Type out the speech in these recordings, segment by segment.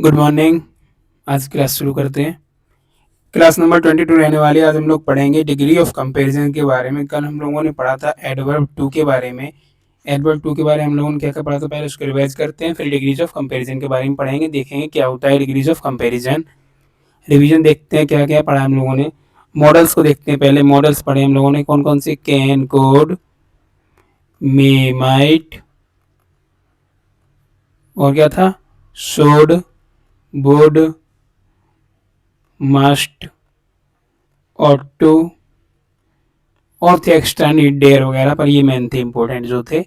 Good morning. आज class शुरू करते हैं। क्लास नंबर 22 रहने वाली। आज हम लोग पढ़ेंगे डिग्री ऑफ कंपैरिजन के बारे में। कल हम लोगों ने पढ़ा था एडवर्ब टू के बारे में। एडवर्ब टू के बारे में हम लोगों ने क्या क्या पढ़ा था, पहले उसको रिवाइज करते हैं, फिर डिग्रीज ऑफ कंपैरिजन के बारे में पढ़ेंगे, देखेंगे क्या होता है डिग्रीज ऑफ कंपैरिजन। रिवीजन देखते हैं क्या क्या पढ़ा हम लोगों ने। मॉडल्स को देखते हैं। पहले मॉडल्स पढ़े हम लोगों ने कौन कौन से, कैन, कोड, मे, माइट, और क्या था, शोड, वुड, मस्ट, ऑटो, और थे एक्स्ट्रा नीड, डेयर वगैरह, पर ये मेन थे, इंपॉर्टेंट जो थे।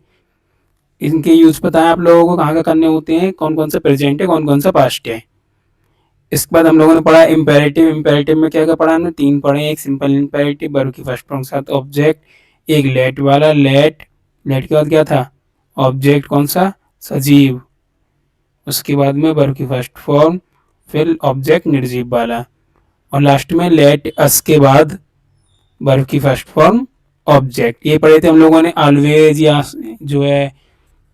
इनके यूज पता है आप लोगों को कहाँ का करने होते हैं, कौन कौन सा प्रेजेंट है, कौन कौन सा पास्ट है। इसके बाद हम लोगों ने पढ़ा इम्पेरेटिव। इम्पेरेटिव में क्या क्या पढ़ा हमने, 3 पढ़े। एक सिंपल इम्पेरेटिव, वर्ब की फर्स्ट फॉर्म के साथ ऑब्जेक्ट। एक लेट वाला, लेट के बाद क्या था, ऑब्जेक्ट कौन सा, सजीव। उसके बाद में वर्ब की फर्स्ट फॉर्म, फिर ऑब्जेक्ट निर्जीव वाला, और लास्ट में लेट अस के बाद वर्ब की फर्स्ट फॉर्म ऑब्जेक्ट। ये पढ़े थे हम लोगों ने। ऑलवेज या जो है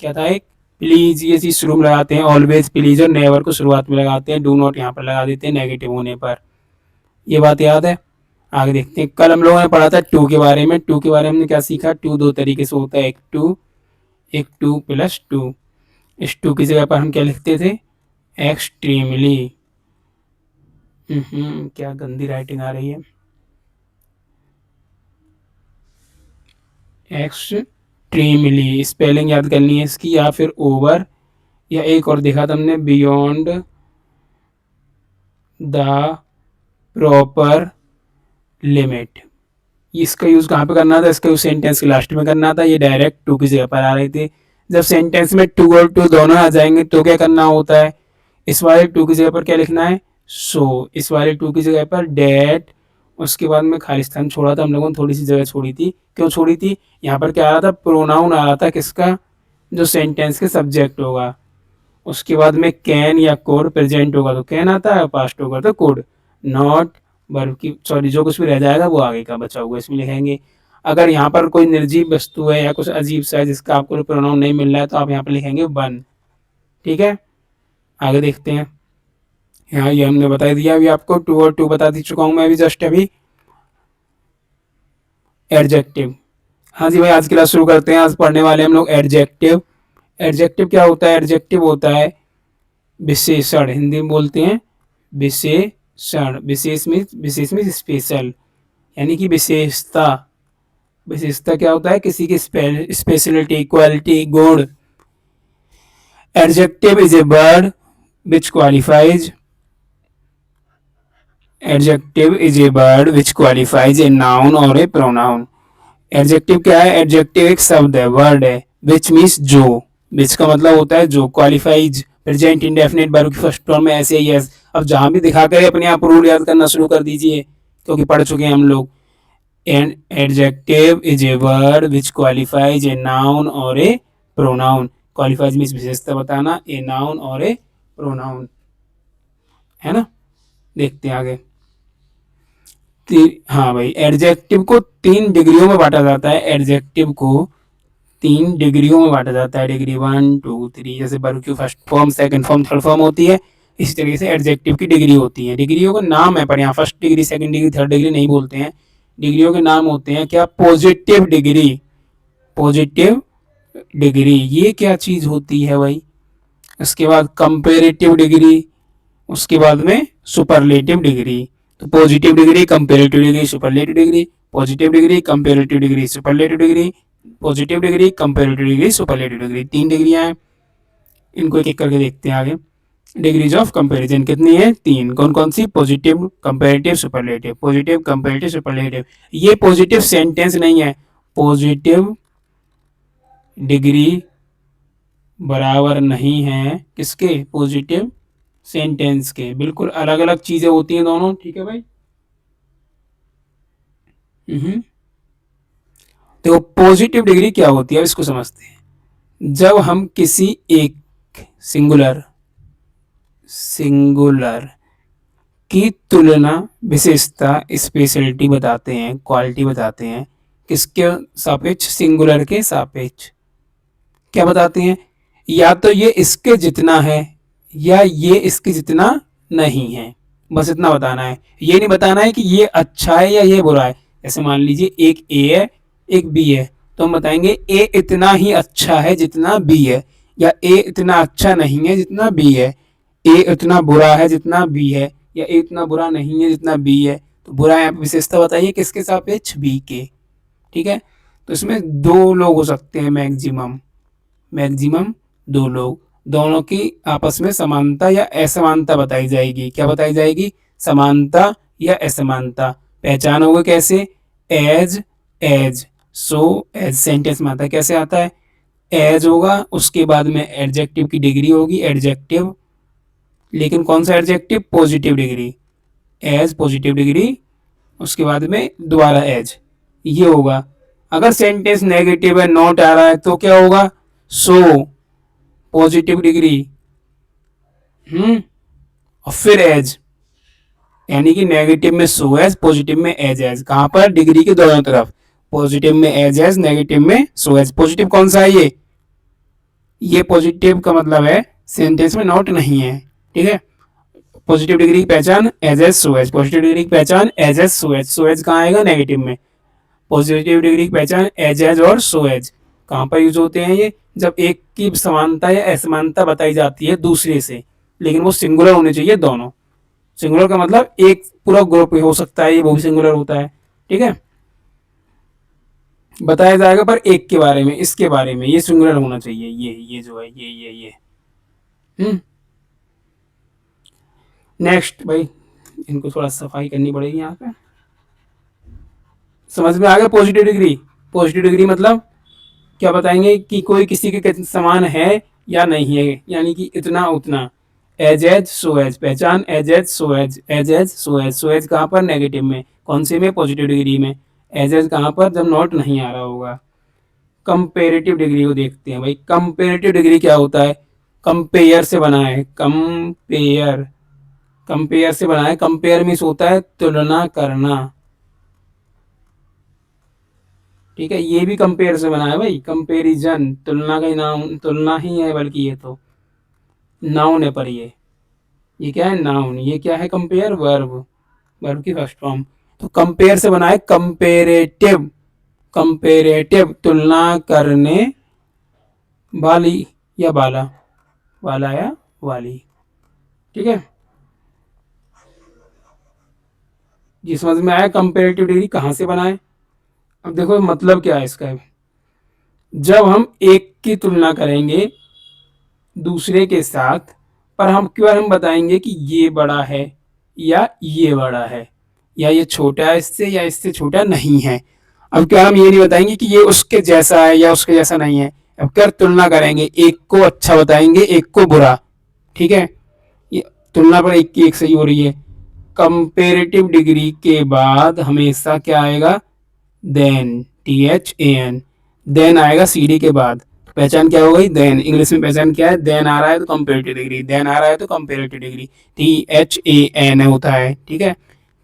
क्या था, एक प्लीज, ये चीज शुरू में लगाते हैं। ऑलवेज, प्लीज और नेवर को शुरुआत में लगाते हैं। डू नॉट यहाँ पर लगा देते हैं नेगेटिव होने पर। ये बात याद है। आगे देखते हैं। कल हम लोगों ने पढ़ा था टू के बारे में। टू के बारे में हमने क्या सीखा, टू 2 तरीके से होता है, एक टू प्लस टू। इस टू की जगह पर हम क्या लिखते थे, एक्सट्रीमली। क्या गंदी राइटिंग आ रही है, एक्सट्रीमली स्पेलिंग याद करनी है इसकी, या फिर ओवर, या एक और देखा था हमने, बियॉन्ड द प्रॉपर लिमिट। इसका यूज कहाँ पे करना था, इसका यूज सेंटेंस के लास्ट में करना था। ये डायरेक्ट टू की जगह पर आ रहे थे। जब सेंटेंस में टू और टू दोनों आ जाएंगे तो क्या करना होता है, इस वाले टू की जगह पर क्या लिखना है, सो। इस वाले टू की जगह पर डेट। उसके बाद में खाली स्थान छोड़ा था हम लोगों ने, थोड़ी सी जगह छोड़ी थी। क्यों छोड़ी थी, यहाँ पर क्या आ रहा था, प्रोनाउन आ रहा था किसका, जो सेंटेंस के सब्जेक्ट होगा। उसके बाद में कैन या कोड प्रेजेंट होगा तो कैन आता है, पास्ट होगा तो कोड। नॉट वर्ब की, सॉरी, जो कुछ भी रह जाएगा वो आगे का बचा हुआ इसमें लिखेंगे। अगर यहाँ पर कोई निर्जीव वस्तु है या कुछ अजीब सा है जिसका आपको प्रोनाउन नहीं मिल रहा है तो आप यहाँ पर लिखेंगे वन। ठीक है, आगे देखते हैं। यहाँ ये हमने बता दिया अभी आपको, टू और टू बता दी चुका हूँ मैं अभी जस्ट अभी। एडजेक्टिव, हाँ जी भाई, आज क्लास शुरू करते हैं। आज पढ़ने वाले हम लोग एडजेक्टिव। एडजेक्टिव क्या होता है, एडजेक्टिव होता है विशेषण, हिंदी में बोलते हैं विशेषण। विशेष में स्पेशल, यानी कि विशेषता। विशेषता क्या होता है, किसी की स्पेशलिटी, क्वालिटी, गुण। Adjective is a word which qualifies, adjective is a word which qualifies a noun और ए प्रोनाउन। एडजेक्टिव क्या है, एडजेक्टिव एक शब्द है, वर्ड है, विच मीन्स जो। विच का मतलब होता है जो, क्वालिफाइज प्रेजेंट इंडेफिनिट वर्ब की फर्स्ट फॉर्म में ऐसे ही है। अब जहां भी दिखा कर अपने आप रूल याद करना शुरू कर दीजिए, क्योंकि पढ़ चुके हैं हम लोग। An adjective is a word which qualifies a noun और ए प्रोनाउन। क्वालिफाइज मीन्स विशेषता बताना, ए नाउन और ए प्रोनाउन, है ना। देखते हैं आगे। हाँ भाई, एडजेक्टिव को 3 डिग्रियों में बांटा जाता है। एडजेक्टिव को 3 डिग्रियों में बांटा जाता है, डिग्री 1 2 3। जैसे वर्ब की first form, second form, third form होती है, इसी तरीके से एडजेक्टिव की डिग्री होती है। डिग्रियों का नाम है, पर यहाँ first degree, second degree, third degree नहीं बोलते हैं। डिग्रियों के नाम होते हैं क्या, पॉजिटिव डिग्री। पॉजिटिव डिग्री ये क्या चीज होती है भाई। उसके बाद कंपेरेटिव डिग्री, उसके बाद में सुपरलेटिव डिग्री। तो positive degree, comparative degree, superlative degree. Positive degree, comparative degree, superlative degree. Positive degree, comparative degree, superlative degree. 3 डिग्रियां हैं, इनको एक एक करके देखते हैं आगे। डिग्रीज ऑफ कंपैरिजन कितनी है, 3। कौन कौन सी, positive, comparative, superlative. Positive, comparative, superlative. ये पॉजिटिव सेंटेंस नहीं है। पॉजिटिव डिग्री बराबर नहीं है किसके, पॉजिटिव सेंटेंस के। बिल्कुल अलग अलग चीजें होती हैं दोनों, ठीक है भाई। तो पॉजिटिव डिग्री क्या होती है, इसको समझते हैं। जब हम किसी एक सिंगुलर की तुलना, विशेषता, स्पेशलिटी बताते हैं, क्वालिटी बताते हैं, किसके सापेक्ष, सिंगुलर के सापेक्ष। क्या बताते हैं, या तो ये इसके जितना है या ये इसके जितना नहीं है, बस इतना बताना है। ये नहीं बताना है कि ये अच्छा है या ये बुरा है। जैसे मान लीजिए एक ए है एक बी है, तो हम बताएंगे ए इतना ही अच्छा है जितना बी है, या ए इतना अच्छा नहीं है जितना बी है, ए इतना बुरा है जितना बी है, या ए इतना बुरा नहीं है जितना बी है। तो बुरा है विशेषता बताइए किसके सापेक्ष, बी के। ठीक है, तो इसमें दो लोग हो सकते हैं मैक्सिमम, मैक्सिमम दो लोग, दोनों की आपस में समानता या असमानता बताई जाएगी। क्या बताई जाएगी, समानता या असमानता। पहचान होगा कैसे, as as so as, sentence में आता है कैसे आता है, एज होगा उसके बाद में एडजेक्टिव की डिग्री होगी एडजेक्टिव, लेकिन कौन सा adjective, positive degree, as positive degree, उसके बाद में दोबारा एज, ये होगा। अगर सेंटेंस नेगेटिव है नॉट आ रहा है तो क्या होगा, सो पॉजिटिव डिग्री, और फिर एज, यानी कि नेगेटिव में सो एज पॉजिटिव में एज एज, कहां पर, डिग्री के दोनों तरफ, पॉजिटिव में एज एज नेगेटिव में सो एज। पॉजिटिव कौन सा है, ये पॉजिटिव का मतलब है सेंटेंस में नॉट नहीं है। ठीक है, पॉजिटिव डिग्री की पहचान as as so as, positive degree की पहचान as as so as, so as कहाँ आएगा, नेगेटिव में। पॉजिटिव डिग्री की पहचान एज एज और सो एज कहाँ पर यूज होते हैं, ये जब एक की समानता या असमानता बताई जाती है दूसरे से, लेकिन वो सिंगुलर होने चाहिए दोनों। सिंगुलर का मतलब एक पूरा ग्रुप हो सकता है, ये वो भी सिंगुलर होता है। ठीक है, बताया जाएगा पर एक के बारे में, इसके बारे में, ये सिंगुलर होना चाहिए, ये जो है ये। हम्म नेक्स्ट भाई, इनको थोड़ा सफाई करनी पड़ेगी यहाँ पे। समझ में आ गया, पॉजिटिव डिग्री, पॉजिटिव डिग्री मतलब क्या बताएंगे कि कोई किसी के समान है या नहीं है, यानी कि इतना उतना, एज एज सो एज, पहचान as as so as, as as so as, so as कहाँ पर, नेगेटिव में, कौन से में, पॉजिटिव डिग्री में, एज एज कहाँ पर, जब नॉट नहीं आ रहा होगा। कंपेरेटिव डिग्री को देखते हैं भाई, कंपेरेटिव डिग्री क्या होता है, कंपेयर से बना है, कंपेयर, कंपेयर से बना है, कंपेयर मीन्स होता है तुलना करना। ठीक है, ये भी कंपेयर से बना है भाई, कंपेरिजन, तुलना का ही नाम, तुलना ही है बल्कि ये तो नाउन है, पर ये क्या है, नाउन, ये क्या है, कंपेयर, वर्ब, वर्ब की फर्स्ट फॉर्म। तो कंपेयर से बना है कंपेरेटिव, कंपेरेटिव तुलना करने वाली या वाला, वाला या वाली। ठीक है, जी समझ में आया कंपेरेटिव डिग्री कहाँ से बना है। अब देखो मतलब क्या है इसका, जब हम एक की तुलना करेंगे दूसरे के साथ, पर हम क्यों, हम बताएंगे कि ये बड़ा है या ये बड़ा है, या ये छोटा है इससे या इससे छोटा नहीं है। अब क्या हम ये नहीं बताएंगे कि ये उसके जैसा है या उसके जैसा नहीं है। अब क्या तुलना करेंगे, एक को अच्छा बताएंगे एक को बुरा। ठीक है, ये तुलना पर एक की एक सही हो रही है। कंपेरेटिव डिग्री के बाद हमेशा क्या आएगा, देन, THAN, देन आएगा CD के बाद। पहचान क्या हो गई, देन, इंग्लिश में पहचान क्या है, देन आ रहा है तो कंपेरेटिव डिग्री, देन आ रहा है तो कंपेरेटिव डिग्री, THAN होता है। ठीक है,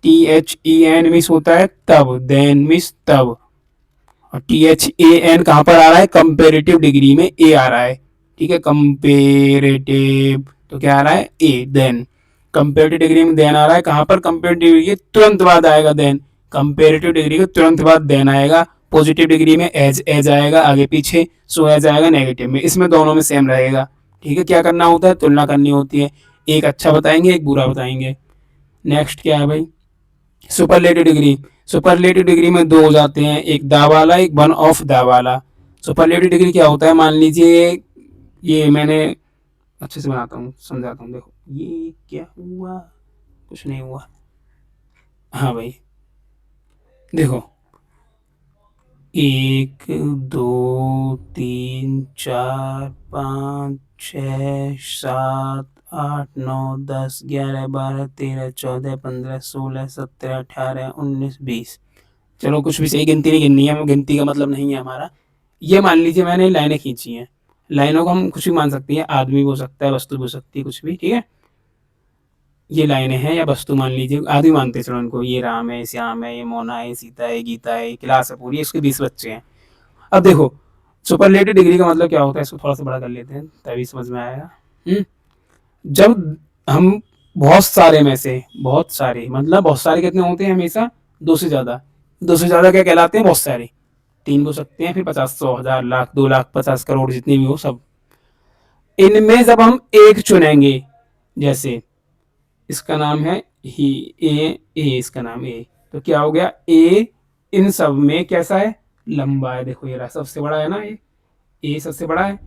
THEN मिस होता है तब, देन मिस तब, और THAN कहाँ पर आ रहा है, कंपेरेटिव डिग्री में ए आ रहा है। ठीक है, कंपेरेटिव तो क्या आ रहा है, ए, देन, कंपेरेटिव डिग्री में देन आ रहा है, कहाँ पर, कंपेरेटिव डिग्री के तुरंत बाद आएगा देन, कंपेरेटिव डिग्री के तुरंत बाद देन आएगा। पॉजिटिव डिग्री में एज एज आएगा आगे पीछे, सो एज आएगा नेगेटिव में, इसमें दोनों में सेम रहेगा। ठीक है, क्या करना होता है, तुलना करनी होती है, एक अच्छा बताएंगे एक बुरा बताएंगे। नेक्स्ट क्या है भाई, सुपरलेटिव डिग्री, सुपरलेटिव डिग्री में दो हो जाते हैं, एक दा वाला एक वन ऑफ दा वाला। सुपरलेटिव डिग्री क्या होता है, मान लीजिए ये मैंने अच्छे से बनाता हूँ समझाता हूँ, देखो ये क्या हुआ, कुछ नहीं हुआ। हाँ भाई देखो, एक दो तीन चार पाँच छ सात आठ नौ 10 11 12 13 14 15 16 17 18 19 20। चलो कुछ भी सही, गिनती नहीं गिननी है, गिनती का मतलब नहीं है हमारा। ये मान लीजिए मैंने लाइनें खींची हैं, लाइनों को हम कुछ भी मान सकते हैं, आदमी भी हो सकता है, वस्तु भी हो सकती है, कुछ भी। ठीक है, ये लाइनें हैं या वस्तु मान लीजिए, आदमी मानते हैं चलो उनको, ये राम है, श्याम है, ये मोना है, सीता है, गीता है, क्लास है पूरी, इसके 20 बच्चे हैं। अब देखो सुपरलेटिव डिग्री का मतलब क्या होता है, इसको थोड़ा सा बड़ा कर लेते हैं तभी समझ में आएगा। जब हम बहुत सारे मतलब बहुत सारे कितने होते हैं हमेशा, दो से ज्यादा क्या कहलाते हैं, बहुत सारे। तीन हो सकते हैं, फिर 50, 100, 1000, लाख, 2 लाख, 50 करोड़, जितने भी हो सब। इनमें जब हम एक चुनेंगे, जैसे इसका नाम है ही, ए इसका नाम ए, तो क्या हो गया, ए इन सब में कैसा है, लंबा है। देखो ये रहा, सबसे बड़ा है ना ये, ए सबसे बड़ा है।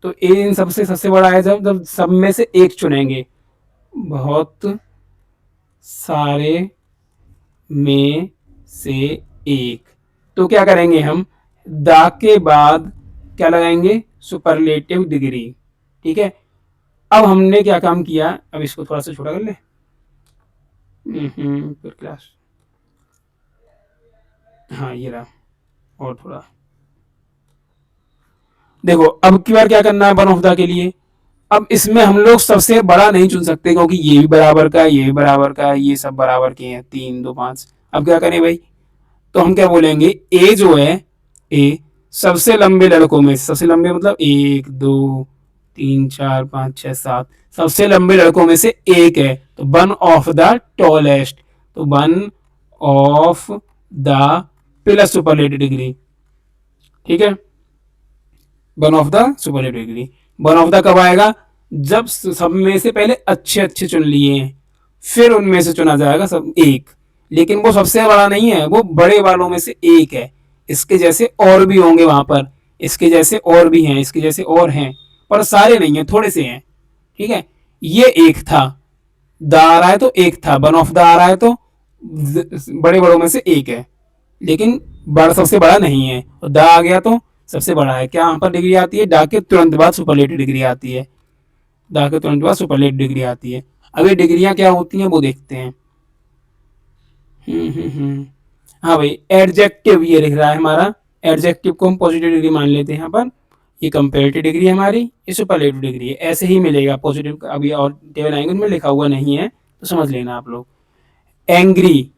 तो ए इन सबसे सबसे बड़ा है, जब जब सब में से एक चुनेंगे, बहुत सारे में से एक, तो क्या करेंगे हम, दा के बाद क्या लगाएंगे, सुपरलेटिव डिग्री। ठीक है। अब हमने क्या काम किया, अब इसको थोड़ा सा छोटा कर ले, फिर क्लास, हाँ ये रहा, और थोड़ा। देखो अब की बार क्या करना है वन ऑफ द के लिए, अब इसमें हम लोग सबसे बड़ा नहीं चुन सकते, क्योंकि ये भी बराबर का है, ये भी बराबर का है, ये सब बराबर के हैं, 3, 2, 5। अब क्या करें भाई, तो हम क्या बोलेंगे, ए जो है, ए सबसे लंबे लड़कों में, सबसे लंबे मतलब 1, 2, 3, 4, 5, 6, 7, सबसे लंबे लड़कों में से एक है, तो वन ऑफ द टॉलेस्ट, तो one of the plus superlative degree. ठीक है, one of the superlative degree. One of the कब आएगा, जब सब में से पहले अच्छे अच्छे चुन लिए हैं, फिर उनमें से चुना जाएगा सब एक, लेकिन वो सबसे बड़ा नहीं है, वो बड़े वालों में से एक है। इसके जैसे और भी होंगे वहां पर, इसके जैसे और भी हैं, इसके जैसे और हैं, पर सारे नहीं है, थोड़े से हैं। ठीक है, ये एक था, द आ रहा है तो एक था, वन ऑफ द आ रहा है तो बड़े बड़ों में से एक है, लेकिन बड़ा सबसे बड़ा नहीं है, और द आ गया तो सबसे बड़ा है। क्या यहाँ पर डिग्री आती है, डा के तुरंत बाद सुपरलेटिव डिग्री आती है, डा के तुरंत बाद सुपरलेटिव डिग्री आती है। अब ये डिग्रियां क्या होती हैं वो देखते हैं। हाँ भाई, एडजेक्टिव ये लिख रहा है हमारा, एडजेक्टिव को हम पॉजिटिव डिग्री मान लेते हैं यहाँ पर। ये कंपेरेटिव डिग्री है हमारी, ये सुपरलेटिव डिग्री है, ऐसे ही मिलेगा पॉजिटिव का। अभी और टेबल आएंगे उनमें लिखा हुआ नहीं है, तो समझ लेना आप लोग। एंग्री,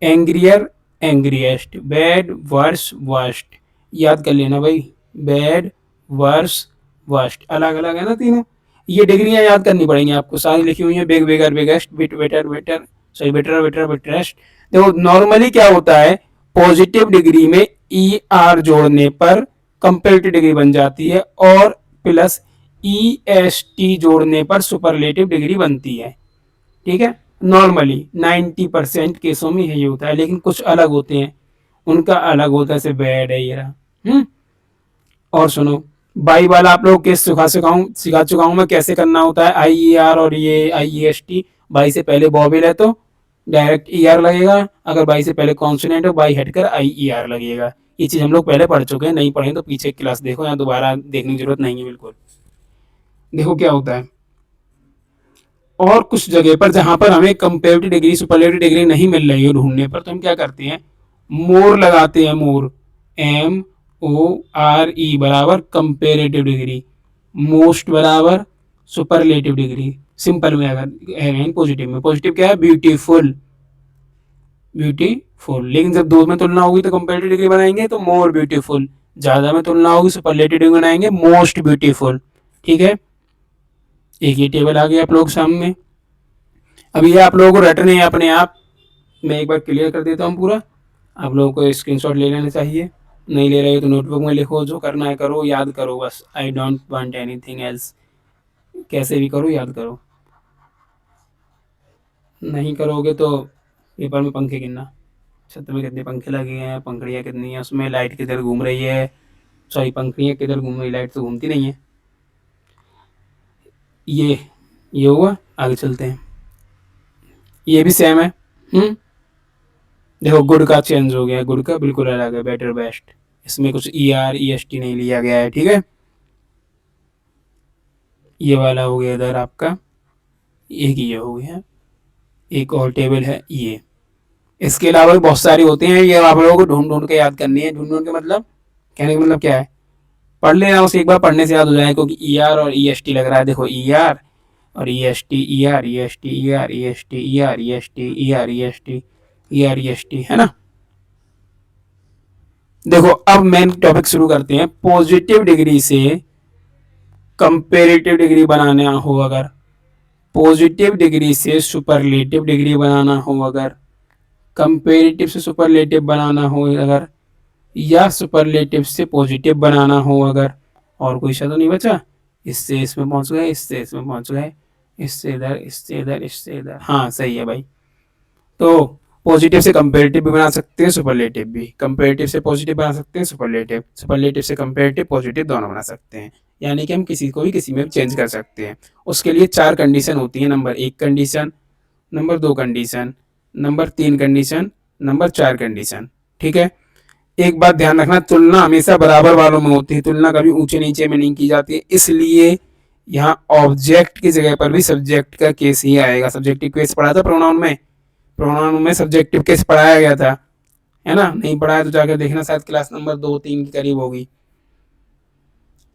एंग्रियर, एंग्रीएस्ट, बैड, वर्स, वर्स्ट, याद कर लेना भाई, बैड, वर्स, वर्स्ट, अलग अलग है ना तीनों। ये डिग्रियां याद करनी पड़ेंगी आपको, सारी लिखी हुई है, big, bigger, biggest, bit, better, better, sorry better, better, betterest. देखो नॉर्मली क्या होता है, पॉजिटिव डिग्री में ई आर जोड़ने पर कंपेरेटिव डिग्री बन जाती है, और प्लस ई एस टी जोड़ने पर सुपरलेटिव डिग्री बनती है। ठीक है, नॉर्मली 90% केसों में यही होता है, लेकिन कुछ अलग होते हैं, उनका अलग होता है, जैसे बैड है ये रहा। और सुनो, बाई वाला आप लोग के सिखा चुका हूं मैं, कैसे करना होता है, आई ई आर और ये आई ई एस टी। बाई से पहले बॉबिल है तो डायरेक्ट ई आर लगेगा, अगर बाई से पहले कॉन्सोनेंट हो, बाई हटकर आई ई आर लगेगा। ये चीज हम लोग पहले पढ़ चुके हैं, नहीं पढ़े तो पीछे क्लास देखो, यहाँ दोबारा देखने की जरूरत नहीं है बिल्कुल। देखो क्या होता है, और कुछ जगह पर जहां पर हमें कंपेरेटिव डिग्री, सुपरलेटिव डिग्री नहीं मिल रही है ढूंढने पर, तो हम क्या करते हैं, मोर लगाते हैं, मोर, एम ओ आर ई बराबर कंपेरेटिव डिग्री, मोस्ट बराबर सुपरलेटिव डिग्री। सिंपल में अगर पॉजिटिव में, पॉजिटिव क्या है, ब्यूटीफुल, ब्यूटीफुल, लेकिन जब दो में तुलना होगी तो कंपेरेटिव डिग्री बनाएंगे तो मोर ब्यूटीफुल, ज्यादा में तुलना होगी सुपरलेटिव डिग्री बनाएंगे मोस्ट ब्यूटीफुल। ठीक है, एक ये टेबल आ गया आप लोग सामने। अब ये आप लोगों को रटने हैं अपने आप, मैं एक बार क्लियर कर देता हूँ पूरा, आप लोगों को स्क्रीनशॉट ले लेना चाहिए, नहीं ले रहे हो तो नोटबुक में लिखो, जो करना है करो, याद करो बस, I don't want anything else, कैसे भी करो याद करो, नहीं करोगे तो पेपर में पंखे गिनना, छत में कितने पंखे लगे हैं, पंखड़ियाँ कितनी हैं उसमें, लाइट किधर घूम रही है, सॉरी पंखड़ियाँ किधर घूम रही, लाइट तो घूमती नहीं है। ये ये हुआ, आगे चलते हैं, ये भी सेम है। देखो गुड का चेंज हो गया, गुड का बिल्कुल अलग है, बेटर, बेस्ट, इसमें कुछ E R E S T नहीं लिया गया है। ठीक है, ये वाला हो गया इधर आपका, एक ये हो गया, एक और टेबल है ये। इसके अलावा भी बहुत सारी होती हैं, ये आप लोगों को ढूंढ ढूंढ के याद करनी है। ढूंढ ढूंढ के मतलब, कहने का मतलब क्या है, पढ़ लेना उसे एक बार, पढ़ने से याद हो जाए, क्योंकि ई आर और ई एस टी लग रहा है, देखो ई आर और E S T, E R E S T, E R E S T, E R E S T, E R E S T, E R E S T, है ना। देखो अब main topic शुरू करते हैं, positive degree से comparative degree बनाना हो अगर, पॉजिटिव डिग्री से सुपरलेटिव डिग्री बनाना हो अगर, कंपेरेटिव से सुपरलेटिव बनाना हो अगर, या सुपरलेटिव से पॉजिटिव बनाना हो अगर, और कोई शब्द नहीं बचा। इससे इसमें पहुंच गए, इससे इसमें पहुंच गए, इससे इधर, इससे इधर, इससे इधर। हाँ सही है भाई। तो पॉजिटिव से कंपेरेटिव भी बना सकते हैं, सुपरलेटिव भी। कंपेरेटिव से पॉजिटिव बना सकते हैं, सुपरलेटिव। सुपरलेटिव से कंपेरेटिव, पॉजिटिव दोनों बना सकते हैं। यानी कि हम किसी को भी किसी में चेंज कर सकते हैं। उसके लिए 4 कंडीशन होती है। Number 1 condition, number 2 condition, number 3 condition, number 4 condition. ठीक है। एक बात ध्यान रखना, तुलना हमेशा बराबर वालों में होती है, तुलना कभी ऊंचे नीचे में नहीं की जाती है। इसलिए यहाँ ऑब्जेक्ट की जगह पर भी सब्जेक्ट का केस ही आएगा। सब्जेक्टिव केस पढ़ा था प्रोनाउन में, प्रोनाउन में सब्जेक्टिव केस पढ़ाया गया था, है ना। नहीं पढ़ाया तो जाकर देखना, शायद क्लास नंबर 2-3 के करीब होगी।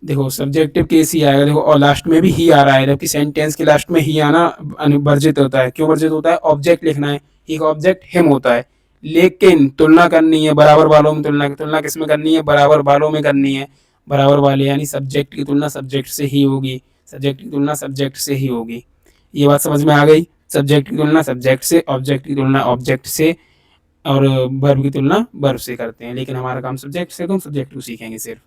देखो सब्जेक्टिव केस ही आएगा। देखो और लास्ट में भी ही आ रहा है, जबकि सेंटेंस के लास्ट में ही आना वर्जित होता है। क्यों वर्जित होता है? ऑब्जेक्ट लिखना है, एक ऑब्जेक्ट हिम होता है। लेकिन तुलना करनी है बराबर वालों में, तुलना किस में करनी है? बराबर वालों में करनी है। बराबर वाले यानी सब्जेक्ट की तुलना सब्जेक्ट से ही होगी, सब्जेक्ट की तुलना सब्जेक्ट से ही होगी। ये बात समझ में आ गई? सब्जेक्ट की तुलना सब्जेक्ट से, ऑब्जेक्ट की तुलना ऑब्जेक्ट से, और वर्ब की तुलना वर्ब से करते हैं। लेकिन हमारा काम सब्जेक्ट से, तो हम सब्जेक्ट को सीखेंगे सिर्फ।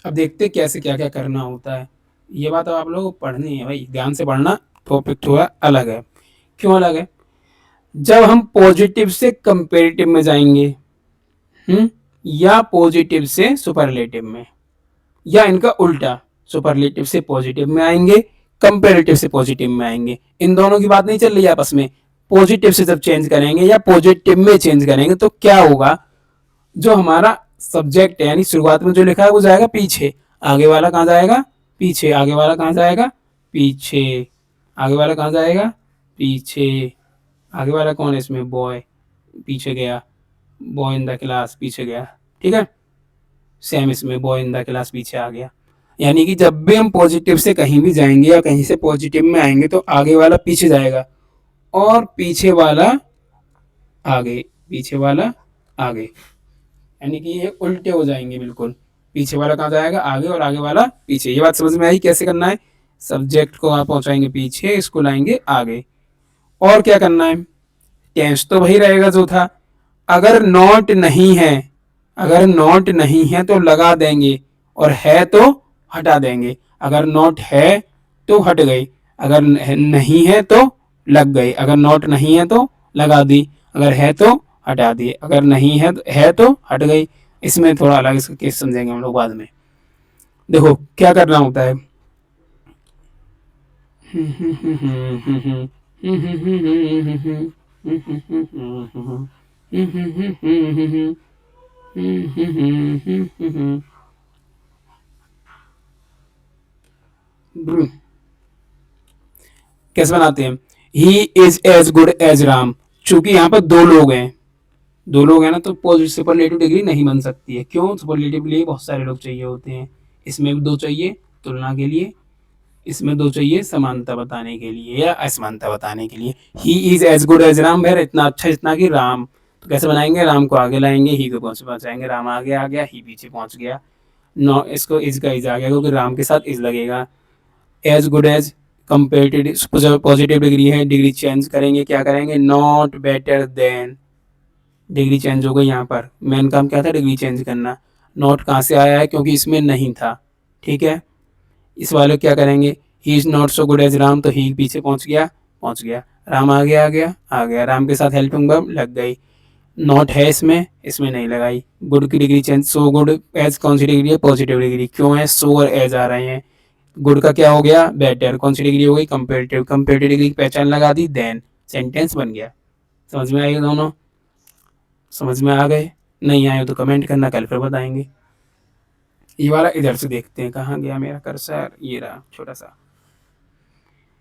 अब देखते कैसे क्या क्या करना होता है। ये बात अब आप लोगों को पढ़नी है भाई, ध्यान से पढ़ना। टॉपिक थोड़ा अलग है। क्यों अलग है? जब हम पॉजिटिव से कंपेरेटिव में जाएंगे, या पॉजिटिव से सुपरलेटिव में, या इनका उल्टा, सुपरलेटिव से पॉजिटिव में आएंगे, कंपेरेटिव से पॉजिटिव में आएंगे। इन दोनों की बात नहीं चल रही है आपस में। पॉजिटिव से जब चेंज करेंगे या पॉजिटिव में चेंज करेंगे तो क्या होगा? जो हमारा सब्जेक्ट है यानी शुरुआत में जो लिखा है वो जाएगा पीछे, आगे वाला कहाँ जाएगा? पीछे। आगे वाला कहाँ जाएगा? पीछे। आगे वाला कहाँ जाएगा? पीछे। आगे वाला कौन है इसमें? बॉय, पीछे गया। बॉय इन द क्लास, पीछे गया। ठीक है। सेम इसमें बॉय इन द क्लास, पीछे आ गया। यानी कि जब भी हम पॉजिटिव से कहीं भी जाएंगे या कहीं से पॉजिटिव में आएंगे तो आगे वाला पीछे जाएगा और पीछे वाला आगे, पीछे वाला आगे। यानी कि ये उल्टे हो जाएंगे बिल्कुल। पीछे वाला कहाँ जाएगा? आगे, और आगे वाला पीछे। ये बात समझ में आई कैसे करना है? सब्जेक्ट को आप पहुंचाएंगे पीछे, इसको लाएंगे आगे। और क्या करना है? टेंस तो वही रहेगा जो था। अगर नॉट नहीं है, अगर नॉट नहीं है तो लगा देंगे, और है तो हटा देंगे। अगर नॉट है तो हट गई, अगर नहीं है तो लग गई। अगर नॉट नहीं है तो लगा दी, अगर है तो हटा दी, अगर नहीं है तो हट गई। इसमें थोड़ा अलग इसका केस समझेंगे हम लोग बाद में। देखो क्या करना होता है। कैसे बनाते हैं? He is as good as Ram. चूंकि यहाँ पर दो लोग हैं, दो लोग हैं ना, तो सुपरलेटिव डिग्री नहीं बन सकती है। क्यों? सुपरलेटिव के लिए बहुत सारे लोग चाहिए होते हैं। इसमें भी 2 चाहिए तुलना के लिए, इसमें 2 चाहिए समानता बताने के लिए या असमानता बताने के लिए। He is as good as Ram है इतना अच्छा जितना कि राम। तो कैसे बनाएंगे? राम को आगे लाएंगे, ही को पहुंचाएंगे। राम आगे आ गया, ही पीछे पहुंच गया। नो, इसको इज का इज आ गया क्योंकि राम के साथ इज लगेगा। As good as comparative positive degree है, डिग्री चेंज करेंगे। क्या करेंगे? Not better than. Degree change हो गई। यहाँ पर मेन काम क्या था? डिग्री चेंज करना। नॉट कहाँ से आया है? क्योंकि इसमें नहीं था। ठीक है। इस वाले क्या करेंगे? He is not so good as Ram, तो ही पीछे पहुंच गया, पहुंच गया। राम आगे आ गया, आ गया। राम के साथ हेल्पिंग वर्ब लग गई। नॉट है इसमें, इसमें नहीं लगाई। गुड की degree change, so good as कौन सी डिग्री है? Positive degree. क्यों है? सो और एज आ रहे हैं। गुड का क्या हो गया? बेटर। कौन सी डिग्री हो गई? कंपेरेटिव। कंपेरेटिव डिग्री की पहचान लगा दी, देन सेंटेंस बन गया। समझ में आएगा दोनों? समझ में आ गए? नहीं आए तो कमेंट करना, कल फिर बताएंगे। ये वाला इधर से देखते हैं, कहाँ गया मेरा कर्सर? ये रहा छोटा सा।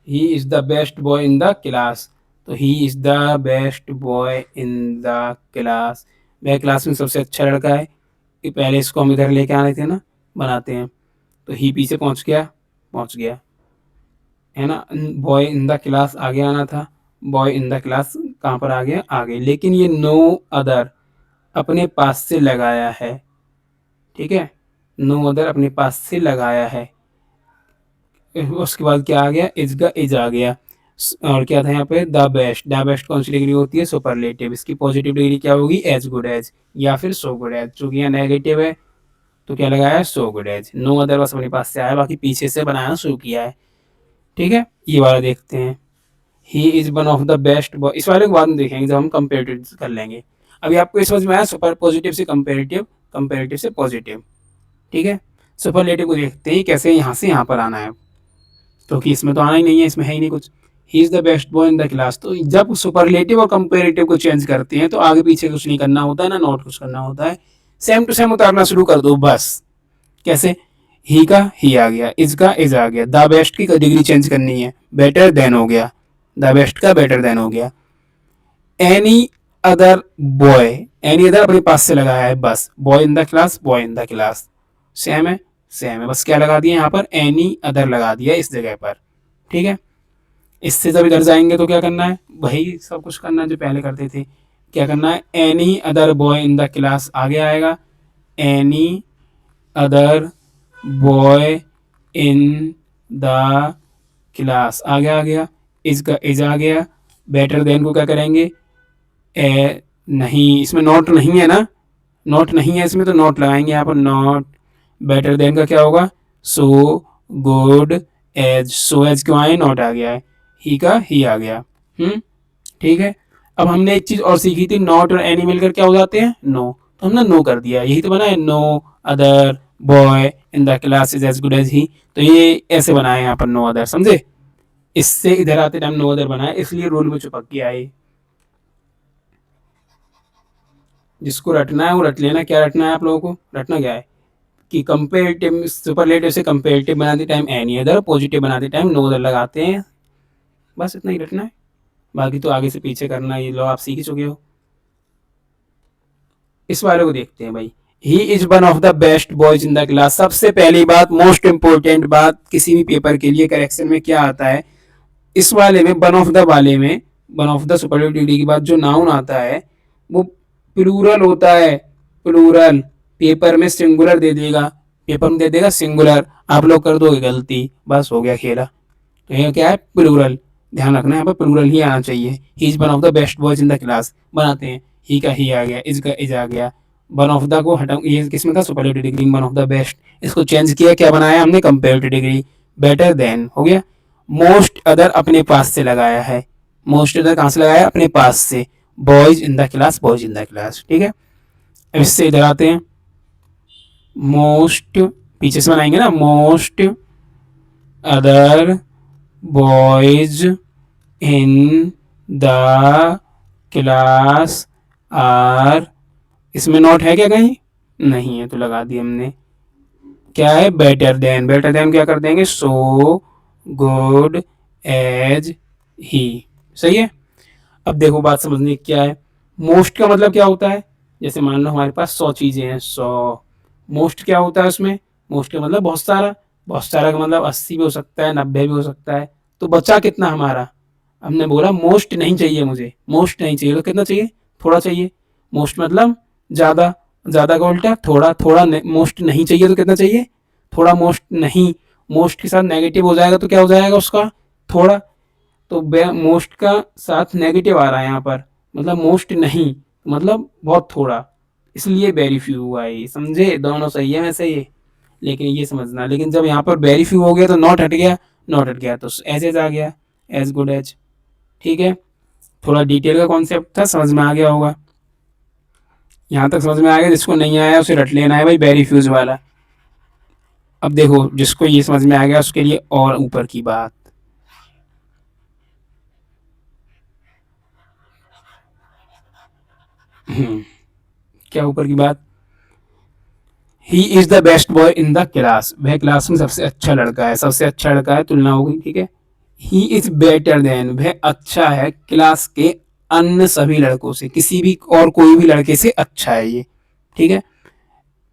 He is the best boy in the class. तो he is the best boy in the class, वह क्लास में सबसे अच्छा लड़का है। कि पहले इसको हम इधर लेके आने थे ना, बनाते हैं। तो ही पीछे पहुंच गया, पहुंच गया, है ना। बॉय इन द क्लास आगे आना था। बॉय इन द क्लास कहाँ पर आ गया? आगे। लेकिन ये नो अदर अपने पास से लगाया है। ठीक है। नो अदर अपने पास से लगाया है। उसके बाद क्या आ गया, इज का इज आ गया। और क्या था यहाँ पे, द बेस्ट। द बेस्ट कौन सी डिग्री होती है, सुपरलेटिव। इसकी पॉजिटिव डिग्री क्या होगी, एज गुड एज या फिर सो गुड एज। चूंकि यहाँ नेगेटिव है तो क्या लगाया, so good as. No other बस अपने पास से आया, बाकी पीछे से बनाना शुरू किया है। ठीक है, ये वाला देखते हैं। He is one of the best boy, इस वाले को बाद में देखेंगे जब हम कंपेरेटिव कर लेंगे। अभी आपको इस समझ में आया, सुपर पॉजिटिव से कंपेरेटिव, कंपेरेटिव से पॉजिटिव। ठीक है, सुपरलेटिव को देखते हैं कैसे यहाँ से यहाँ पर आना है, क्योंकि इसमें तो आना ही नहीं है, इसमें है ही नहीं कुछ। ही is the best boy in the class. तो जब सुपरलेटिव और कंपेरेटिव को चेंज करते हैं तो आगे पीछे कुछ नहीं करना होता है, ना नोट कुछ करना होता है, सेम टू सेम उतारना शुरू कर दो बस। कैसे, ही का ही आ गया, इज का इज आ गया, द बेस्ट की डिग्री चेंज करनी है, बेटर देन हो गया, द बेस्ट का बेटर देन हो गया। Any other boy, any other अपने पास से लगाया है बस, boy in the class, boy in the class, same है, सेम है, बस क्या लगा दिया यहाँ पर, एनी अदर लगा दिया इस जगह पर। ठीक है, इससे जब इधर जाएंगे तो क्या करना है, वही सब कुछ करना है जो पहले करते थे। क्या करना है, any other boy in the class आगे आएगा, any other boy in the class आगे आ गया, इज का इज आ गया, बेटर देन को क्या करेंगे, नहीं इसमें नॉट नहीं है ना, नॉट नहीं है इसमें, तो नॉट लगाएंगे यहाँ पर, नॉट। बेटर देन का क्या होगा, so good as, so as क्यों आए, नॉट आ गया है, ही का ही आ गया। ठीक है, अब हमने एक चीज और सीखी थी, नॉट और एनी मिलकर क्या हो जाते हैं, नो। तो हमने नो कर दिया, यही तो बना है, no other boy in the class is as good as he. तो ये ऐसे बनाए यहाँ पर, नो अदर, समझे। इससे इधर आते टाइम नो अदर बनाया, इसलिए रूल में चिपक गया है। जिसको रटना है वो रट लेना। क्या रटना है आप लोगों को, रटना क्या है कि कंपेरेटिव, सुपरलेटिव से कंपेरेटिव बनाते टाइम एनी अदर, पॉजिटिव बनाते टाइम नो अदर लगाते हैं, बस इतना ही रटना है। बाकी तो आगे से पीछे करना, ये लो आप सीख चुके हो। इस वाले को देखते हैं भाई, he is one of the best boys in the class. सबसे पहली बात, मोस्ट इंपॉर्टेंट बात किसी भी पेपर के लिए करेक्शन में क्या आता है, इस वाले में वन ऑफ द वाले में, one of the superlative degree के बाद जो नाउन आता है वो प्लूरल होता है, प्लूरल। पेपर में सिंगुलर दे देगा, पेपर में दे देगा सिंगुलर, आप लोग कर दोगे गलती, बस हो गया खेला। तो ये क्या है, प्लूरल, ध्यान रखना है यहाँ पर प्लूरल ही आना चाहिए। He is one of the best boys in the class बनाते हैं, ही का ही आ गया, इज का इज आ गया, वन ऑफ द को हटा, ये किसमें था, superlative degree, one of the best, इसको चेंज किया, क्या बनाया हमने, कंपेरेटिव डिग्री, बेटर देन हो गया। मोस्ट अदर अपने पास से लगाया है, मोस्ट अदर कहाँ से लगाया, अपने पास से, boys in the class, boys in the class. ठीक है, अब इससे इधर आते हैं, मोस्ट पीछे से बनाएंगे ना, most other boys in the class are, इसमें नोट है क्या कहीं, नहीं है तो लगा दिया हमने। क्या है, बेटर देन, बेटर देन क्या कर देंगे, सो गुड एज ही, सही है। अब देखो बात समझने की क्या है, मोस्ट का मतलब क्या होता है, जैसे मान लो हमारे पास 100 चीजें हैं, 100, मोस्ट क्या होता है उसमें, मोस्ट का मतलब बहुत सारा, बहुत सारा का मतलब 80 भी हो सकता है, 90 भी हो सकता है। तो बचा कितना हमारा, हमने बोला मोस्ट नहीं चाहिए मुझे, मोस्ट नहीं चाहिए, तो कितना चाहिए, थोड़ा चाहिए। मोस्ट मतलब ज्यादा, ज्यादा का उल्टा थोड़ा, थोड़ा मोस्ट नहीं चाहिए तो कितना चाहिए, थोड़ा। मोस्ट नहीं, मोस्ट के साथ नेगेटिव हो जाएगा तो क्या हो जाएगा उसका, थोड़ा। तो मोस्ट का साथ नेगेटिव आ रहा है यहाँ पर, मतलब मोस्ट नहीं मतलब बहुत थोड़ा, इसलिए वेरी फ्यू हुआ है, समझे। दोनों सही है वैसे ये, लेकिन ये समझना, लेकिन जब यहाँ पर वेरी फ्यू हो गया तो नॉट हट गया, नॉट हट गया तो एज एज आ गया, एज गुड एज। ठीक है, थोड़ा डिटेल का कॉन्सेप्ट था, समझ में आ गया होगा। यहाँ तक समझ में आ गया, जिसको नहीं आया उसे रट लेना है भाई, वेरी फ्यूज वाला। अब देखो जिसको ये समझ में आ गया उसके लिए और ऊपर की बात, क्या ऊपर की बात, ही is the best boy in the class, वह क्लास में सबसे अच्छा लड़का है, सबसे अच्छा लड़का है, तुलना होगी। ठीक है, ही इज बेटर देन, वह अच्छा है क्लास के अन्य सभी लड़कों से, किसी भी और कोई भी लड़के से अच्छा है ये। ठीक है,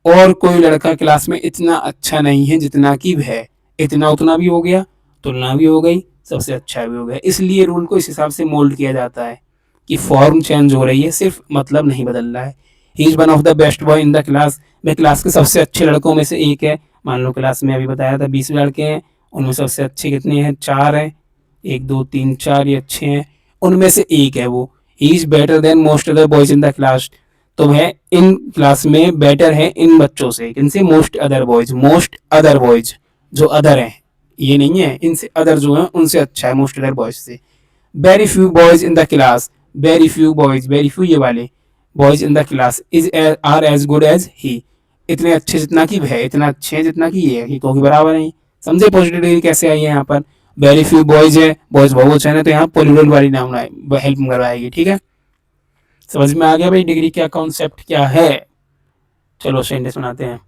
और कोई लड़का क्लास में इतना अच्छा नहीं है जितना कि वह, इतना उतना भी हो गया, तुलना भी हो गई, सबसे अच्छा भी हो गया। इसलिए रूल को इस हिसाब से मोल्ड किया जाता है कि फॉर्म चेंज हो रही है, सिर्फ मतलब नहीं बदल रहा है। He is one of the best boy in the class, वह क्लास के सबसे अच्छे लड़कों में से एक है। मान लो क्लास में अभी बताया था 20 लड़के हैं उनमें सबसे अच्छे कितने हैं? 4 हैं। 1 2 3 4 ये अच्छे हैं। उनमें से एक है वो, he is better than most other boys in the class. तो है इन क्लास में बेटर है इन बच्चों से। इनसे most other boys, most other boys जो अदर हैं, ये नहीं है, इनसे अदर जो है उनसे अच्छा है मोस्ट अदर बॉयज से। Very few boys in the class, very few boys, very few ये वाले boys in the class is are as good as he, इतने अच्छे जितना कि वह, इतना अच्छे हैं जितना कि ये, ही तो भी बराबर है। समझे पॉजिटिव डिग्री कैसे आई है यहाँ पर? वेरी फ्यू बॉयज है, बॉयज बहुत है, तो यहाँ पोलुरल वाली नाउन हेल्प करवाएगी। ठीक है, समझ में आ गया भाई डिग्री क्या कॉन्सेप्ट क्या है। चलो सेंटेंस बनाते हैं।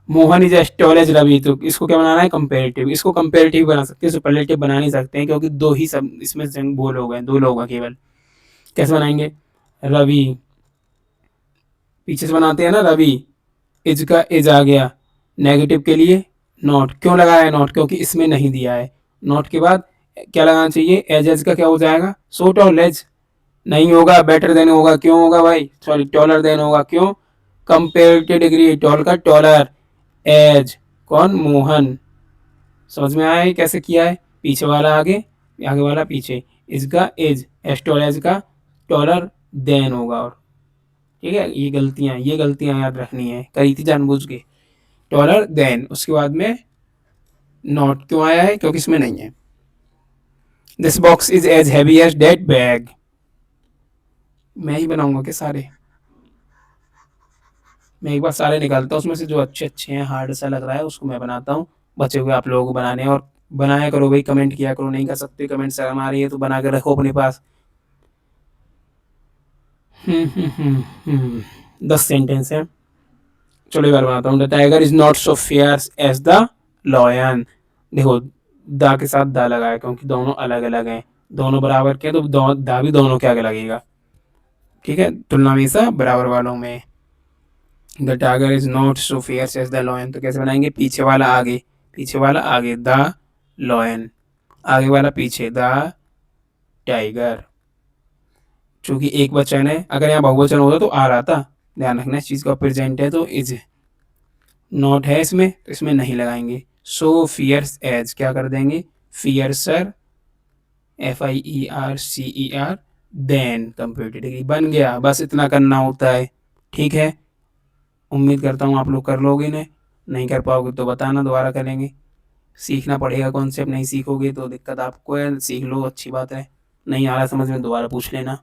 Mohan is as tall as Ravi, तो इसको क्या बनाना है? कंपेरेटिव। इसको कंपेरेटिव बना सकते हैं, सुपरलेटिव बना नहीं सकते हैं क्योंकि दो ही सब इसमें वो लोग हैं, 2 लोग हैं केवल। कैसे बनाएंगे? रवि, पीछे से बनाते हैं ना, रवि इज का इज आ गया, नेगेटिव के लिए नॉट। क्यों लगाया है नॉट? क्योंकि इसमें नहीं दिया है। नॉट के बाद क्या लगाना चाहिए? एज, एज का क्या हो जाएगा? सो टॉल एज नहीं होगा, बेटर देन होगा। क्यों होगा भाई? सॉरी, टॉलर देन होगा। क्यों? कंपेरेटिव डिग्री, टॉल का टॉलर, एज कौन? मोहन। समझ में आया है कैसे किया है? पीछे वाला आगे, आगे वाला पीछे, इसका एज, एज टॉल एज का टॉलर देन होगा। और ठीक है, ये गलतियां याद रखनी है, करी थी जानबूझ के। टॉलर देन, उसके बाद में नॉट क्यों आया है? क्योंकि इसमें नहीं है। This box is as heavy as that bag, मैं ही बनाऊंगा कि सारे, मैं एक बार सारे निकालता हूँ उसमें से जो अच्छे अच्छे हैं, हार्ड सा लग रहा है उसको मैं बनाता हूँ, बचे हुए आप लोगों को बनाने हैं। और बनाया करो भाई, कमेंट किया करो, नहीं कर सकते कमेंट, शर्म आ रही है तो बना कर रखो अपने पास। 10 सेंटेंस है। चलो एक बार बनाता हूँ। The tiger is not so fierce as the lion. देखो, दा के साथ दा लगाया क्योंकि दोनों अलग अलग हैं, दोनों बराबर के, तो दा भी दोनों के आगे लगेगा। ठीक है, तुलना हमेशा बराबर वालों में। The tiger is not so fierce as the lion, तो कैसे बनाएंगे? पीछे वाला आगे, पीछे वाला आगे, द लॉयन, आगे वाला पीछे, द टाइगर। चूंकि एक वचन है, अगर यहाँ बहुवचन होता तो आ रहा था, ध्यान रखना इस चीज का। प्रेजेंट है तो इज, नॉट है इसमें तो इसमें नहीं लगाएंगे। सो फियर्स एज क्या कर देंगे? फियर्सर, FIERCER, देन कंप्यूटर डिग्री बन गया। बस इतना करना होता है। ठीक है, उम्मीद करता हूँ आप लोग कर लोगे इन्हें, नहीं कर पाओगे तो बताना, दोबारा करेंगे। सीखना पड़ेगा कॉन्सेप्ट, नहीं सीखोगे तो दिक्कत आपको है, सीख लो अच्छी बात है, नहीं आ रहा समझ में दोबारा पूछ लेना।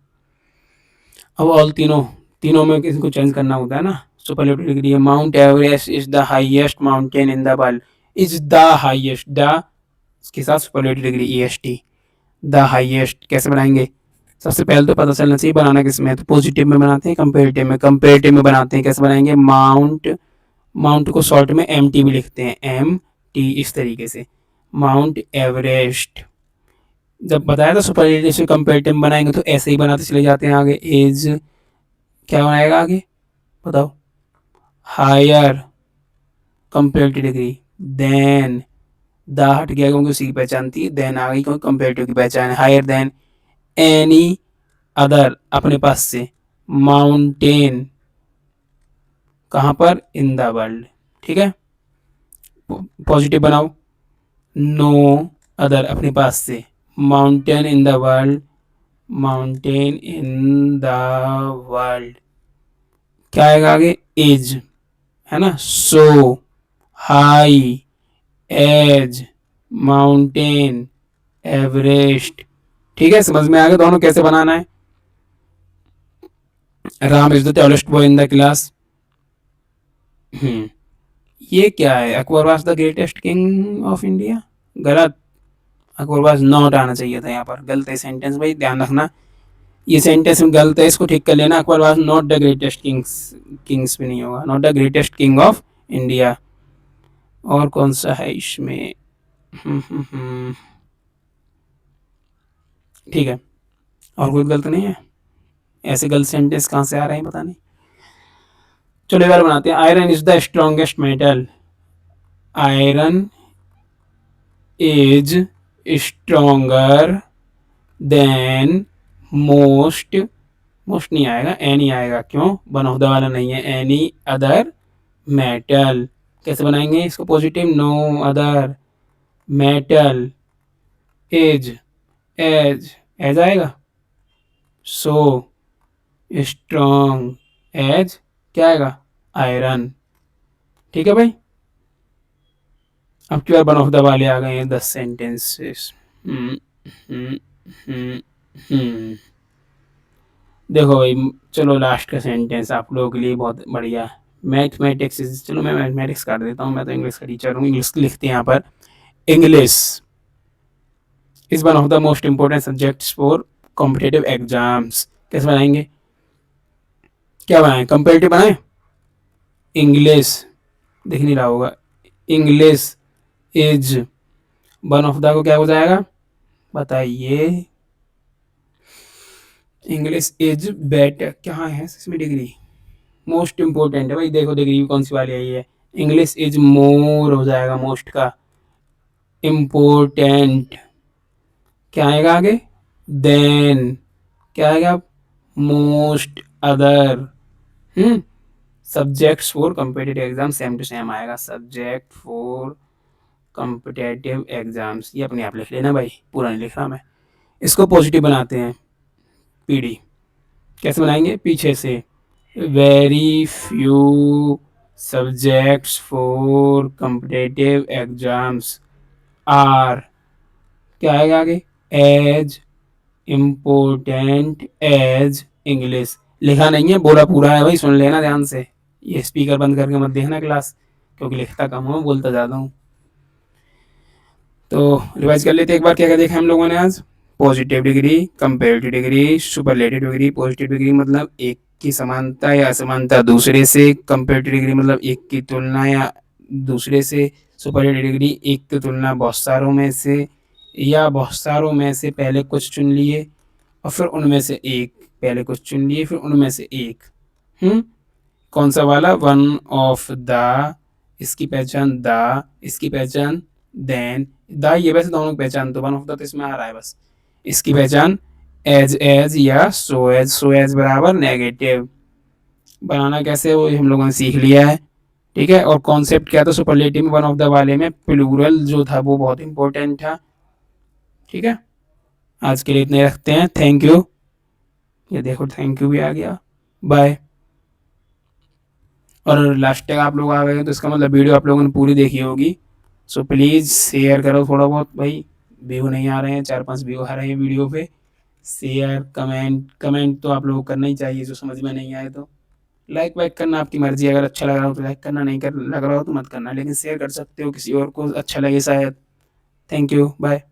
अब ऑल तीनों, तीनों में किसी को चेंज करना होता है ना। सुपरलेटिव डिग्री है। Mount Everest is the highest mountain in the world, is the highest, the के साथ superlative degree EST, the highest. कैसे बनाएंगे? सबसे पहले तो पता चलना चाहिए बनाना किस में, तो पॉजिटिव में बनाते हैं, कंपेरेटिव में, कंपेरेटिव में बनाते हैं। कैसे बनाएंगे? माउंट, माउंट को शॉर्ट में MT भी लिखते हैं, MT, इस तरीके से, माउंट एवरेस्ट। जब बताया था सुपरलेटिव से कंपेरेटिव बनाएंगे तो ऐसे ही बनाते चले जाते हैं आगे। एज क्या बनाएगा आगे बताओ? Higher comparative degree, then, the हट गया क्योंकि उसी की पहचान थी, देन आ गई क्योंकि कंपेरेटिव की पहचान है। हायर देन एनी अदर, अपने पास से, माउंटेन कहाँ पर? In the world. ठीक है, पॉजिटिव बनाओ। नो अदर, अपने पास से, mountain in the world, mountain in the world. क्या आएगा आगे? एज, है ना। सो, हाई, एज, माउंटेन, एवरेस्ट। ठीक है, समझ में आ गया दोनों कैसे बनाना है। Ram is the tallest boy in the class. ये क्या है? Akbar was the greatest king of India, गलत। अकबर वाज नॉट आना चाहिए था यहाँ पर, गलत है सेंटेंस भाई, ध्यान रखना ये सेंटेंस गलत है, इसको ठीक कर लेना। Akbar was not the greatest Kings, Kings भी नहीं होगा, not the greatest king of India. और कौन सा है इसमें? ठीक है, और कोई गलत नहीं है। ऐसे गलत सेंटेंस कहाँ से आ रहे हैं पता नहीं। चलो एक बार बनाते हैं। Iron is the strongest metal, iron is stronger than most, most नहीं आएगा, एनी आएगा। क्यों? बनहुदा वाला नहीं है। Any other metal. कैसे बनाएंगे इसको positive? No other metal is as as आएगा, सो स्ट्रॉन्ग एज क्या आएगा, आयरन। ठीक है भाई। अब की बार वन ऑफ द वाले आ गए हैं 10 सेंटेंसेस। हम्म हम्म हम्म हम्म। देखो भाई, चलो लास्ट का सेंटेंस आप लोगों के लिए बहुत बढ़िया। मैथमेटिक्स, चलो मैं मैथमेटिक्स कर देता हूँ, मैं तो इंग्लिश का टीचर हूँ। इंग्लिश लिखते हैं यहाँ पर, English is one of the most important subjects for competitive exams. कैसे बनाएंगे, क्या बनाएं, कंपेरेटिव बनाएं, इंग्लिश दिख नहीं रहा होगा, English is one of the को क्या हो जाएगा बताइए, इंग्लिश इज बेटर, क्या है इसमें डिग्री, मोस्ट इंपोर्टेंट है भाई। देखो डिग्री कौन सी वाली आई है, इंग्लिश इज मोर हो जाएगा, मोस्ट का, इम्पोर्टेंट क्या आएगा आगे, देन क्या आएगा, most other. Subjects for competitive exam same to same आएगा, सब्जेक्ट फॉर कम्पिटेटिव एग्जाम्स। ये अपने आप लिख लेना भाई, पूरा नहीं लिख रहा मैं। इसको पॉजिटिव बनाते हैं, पीडी कैसे बनाएंगे, पीछे से, very few subjects for competitive exams are क्या आएगा आगे, एज इम्पोर्टेंट एज इंग्लिश। लिखा नहीं है, बोला पूरा है भाई, सुन लेना ध्यान से। ये स्पीकर बंद करके मत देखना क्लास, क्योंकि लिखता कम हूँ, बोलता ज़्यादा हूँ। तो रिवाइज कर लेते एक बार, क्या क्या देखा हम लोगों ने आज। Positive degree, comparative degree, superlative degree. Positive degree मतलब एक की समानता या असमानता दूसरे से, कंपेरेटिव डिग्री मतलब एक की तुलना या दूसरे से, सुपरलेटिव डिग्री एक की तुलना बहुत सारों में से या बहुत सारों में से पहले कुछ चुन लिए और फिर उनमें से एक, पहले कुछ चुन लिए फिर उनमें से एक। कौन सा वाला, वन ऑफ द, इसकी पहचान द, इसकी पहचान देन, द ये वैसे दोनों की पहचान, तो वन ऑफ द तो इसमें आ रहा है बस, इसकी पहचान एज एज या सो एज, सो एज बराबर नेगेटिव। बनाना कैसे वो हम लोगों ने सीख लिया है। ठीक है, और कॉन्सेप्ट क्या था सुपरलेटिव में, वन ऑफ द वाले में प्लूरल जो था वो बहुत इंपॉर्टेंट था। ठीक है, आज के लिए इतने रखते हैं, थैंक यू। ये देखो थैंक यू भी आ गया, बाय। और लास्ट तक आप लोग आ गए तो इसका मतलब वीडियो आप लोगों ने पूरी देखी होगी। सो प्लीज़ शेयर करो थोड़ा बहुत भाई, व्यू नहीं आ रहे हैं, 4-5 व्यू आ रहे हैं वीडियो पे। शेयर कमेंट, कमेंट तो आप लोगों को करना ही चाहिए जो समझ में नहीं आए तो। लाइक वाइक करना आपकी मर्जी, अगर अच्छा लग रहा हो तो लाइक करना, नहीं कर लग रहा हो तो मत करना, लेकिन शेयर कर सकते हो, किसी और को अच्छा लगे शायद। Thank you, bye.